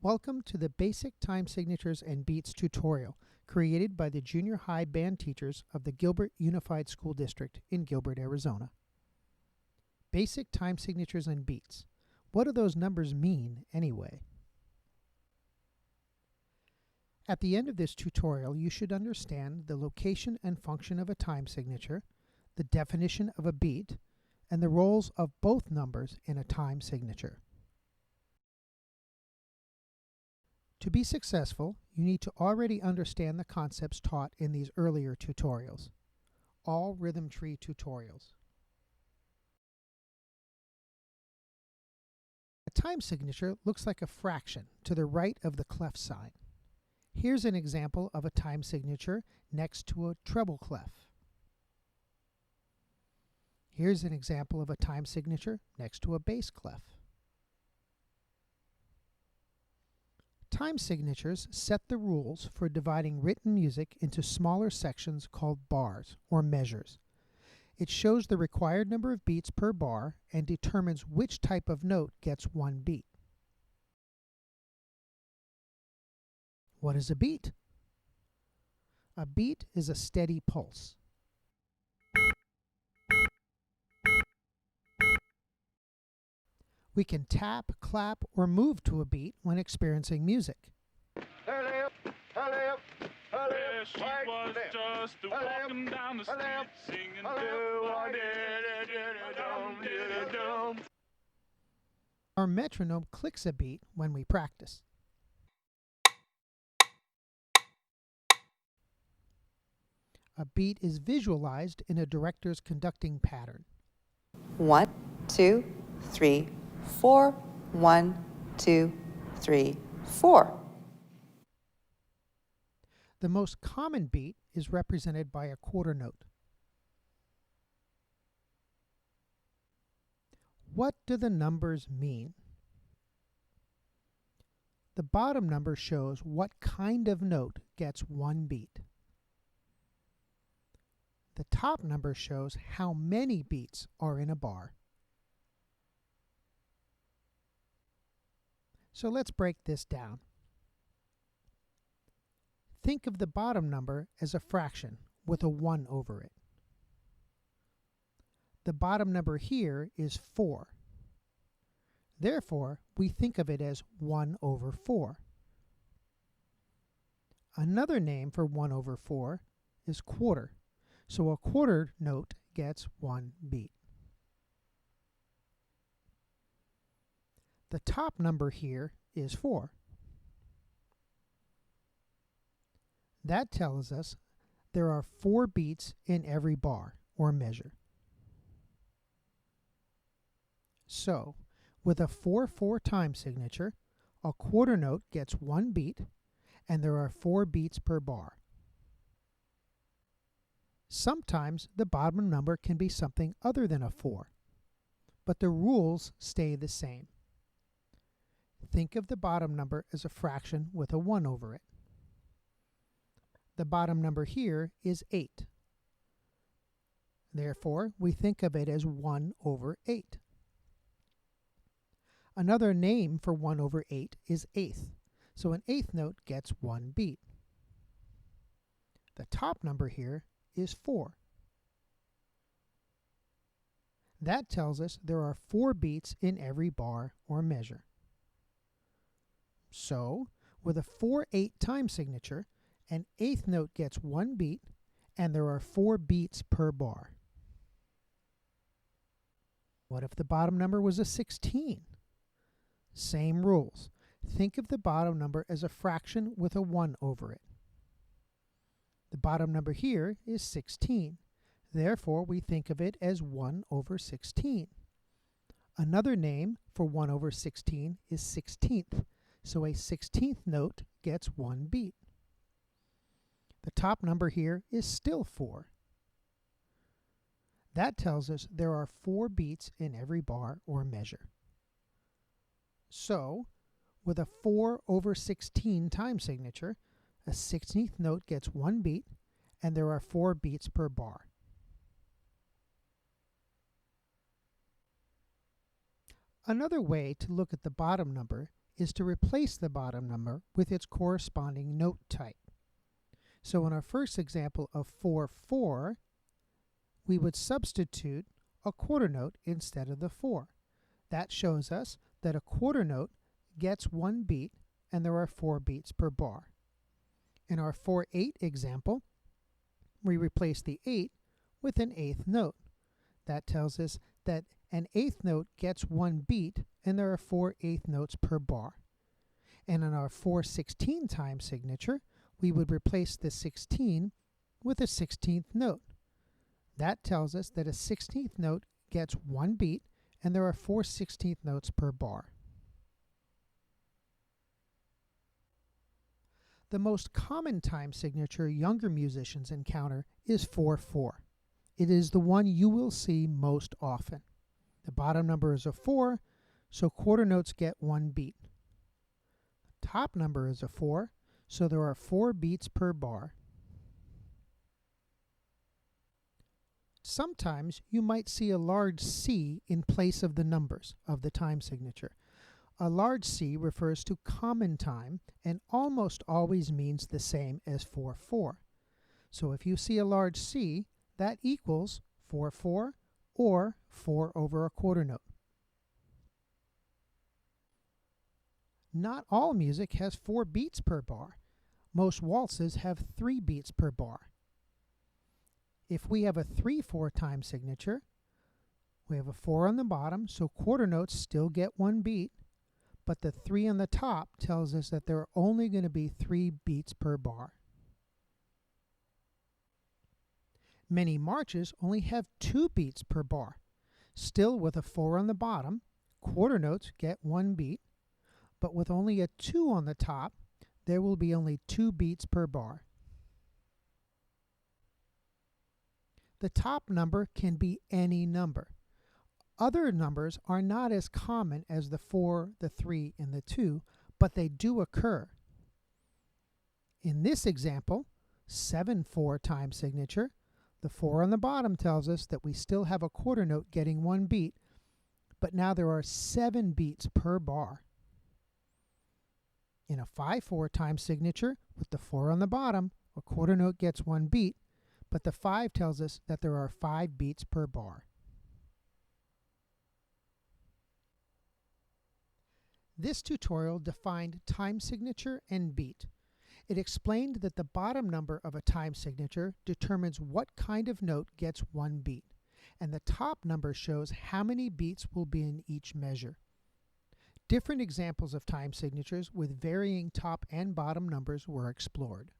Welcome to the Basic Time Signatures and Beats tutorial created by the junior high band teachers of the Gilbert Unified School District in Gilbert, Arizona. Basic time signatures and beats. What do those numbers mean anyway? At the end of this tutorial, you should understand the location and function of a time signature, the definition of a beat, and the roles of both numbers in a time signature. To be successful, you need to already understand the concepts taught in these earlier tutorials. All rhythm tree tutorials. A time signature looks like a fraction to the right of the clef sign. Here's an example of a time signature next to a treble clef. Here's an example of a time signature next to a bass clef. Time signatures set the rules for dividing written music into smaller sections called bars or measures. It shows the required number of beats per bar and determines which type of note gets one beat. What is a beat? A beat is a steady pulse. We can tap, clap, or move to a beat when experiencing music. She was just walking down the street singing do-a-dee-dee-dee-dee-dum-dee-dee-dum. Our metronome clicks a beat when we practice. A beat is visualized in a director's conducting pattern. 1, 2, 3, 4. 1, 2, 3, 4. The most common beat is represented by a quarter note. What do the numbers mean? The bottom number shows what kind of note gets one beat. The top number shows how many beats are in a bar. So let's break this down. Think of the bottom number as a fraction with a 1 over it. The bottom number here is 4. Therefore, we think of it as 1 over 4. Another name for 1 over 4 is quarter. So a quarter note gets one beat. The top number here is 4. That tells us there are 4 beats in every bar or measure. So, with a 4/4 time signature, a quarter note gets one beat, and there are 4 beats per bar. Sometimes the bottom number can be something other than a 4, but the rules stay the same. Think of the bottom number as a fraction with a 1 over it. The bottom number here is 8. Therefore, we think of it as 1 over 8. Another name for 1 over 8 is eighth, so an eighth note gets one beat. The top number here is 4. That tells us there are 4 beats in every bar or measure. So, with a 4/8 time signature, an eighth note gets one beat, and there are 4 beats per bar. What if the bottom number was a 16? Same rules. Think of the bottom number as a fraction with a 1 over it. The bottom number here is 16. Therefore, we think of it as 1 over 16. Another name for 1 over 16 is 16th. So a 16th note gets one beat. The top number here is still 4. That tells us there are 4 beats in every bar or measure. So, with a 4 over 16 time signature, a 16th note gets one beat, and there are 4 beats per bar. Another way to look at the bottom number is to replace the bottom number with its corresponding note type. So in our first example of 4/4, we would substitute a quarter note instead of the 4. That shows us that a quarter note gets 1 beat and there are 4 beats per bar. In our 4/8 example, we replace the 8 with an 8th note. That tells us that an 8th note gets 1 beat and there are 4 8th notes per bar. And in our 4/16 time signature, we would replace the 16 with a 16th note. That tells us that a 16th note gets 1 beat and there are 4 16th notes per bar. The most common time signature younger musicians encounter is 4/4. It is the one you will see most often. The bottom number is a 4, so quarter notes get 1 beat. The top number is a 4, so there are 4 beats per bar. Sometimes you might see a large C in place of the numbers of the time signature. A large C refers to common time and almost always means the same as 4/4. So if you see a large C, that equals 4/4 or 4 over a quarter note. Not all music has 4 beats per bar. Most waltzes have 3 beats per bar. If we have a 3/4 time signature, we have a 4 on the bottom, so quarter notes still get 1 beat, but the 3 on the top tells us that there are only going to be 3 beats per bar. Many marches only have 2 beats per bar. Still, with a 4 on the bottom, quarter notes get 1 beat, but with only a 2 on the top, there will be only 2 beats per bar. The top number can be any number. Other numbers are not as common as the 4, the 3, and the 2, but they do occur. In this example, 7/4 time signature, the 4 on the bottom tells us that we still have a quarter note getting 1 beat, but now there are 7 beats per bar. In a 5/4 time signature, with the 4 on the bottom, a quarter note gets 1 beat, but the 5 tells us that there are 5 beats per bar. This tutorial defined time signature and beat. It explained that the bottom number of a time signature determines what kind of note gets 1 beat, and the top number shows how many beats will be in each measure. Different examples of time signatures with varying top and bottom numbers were explored.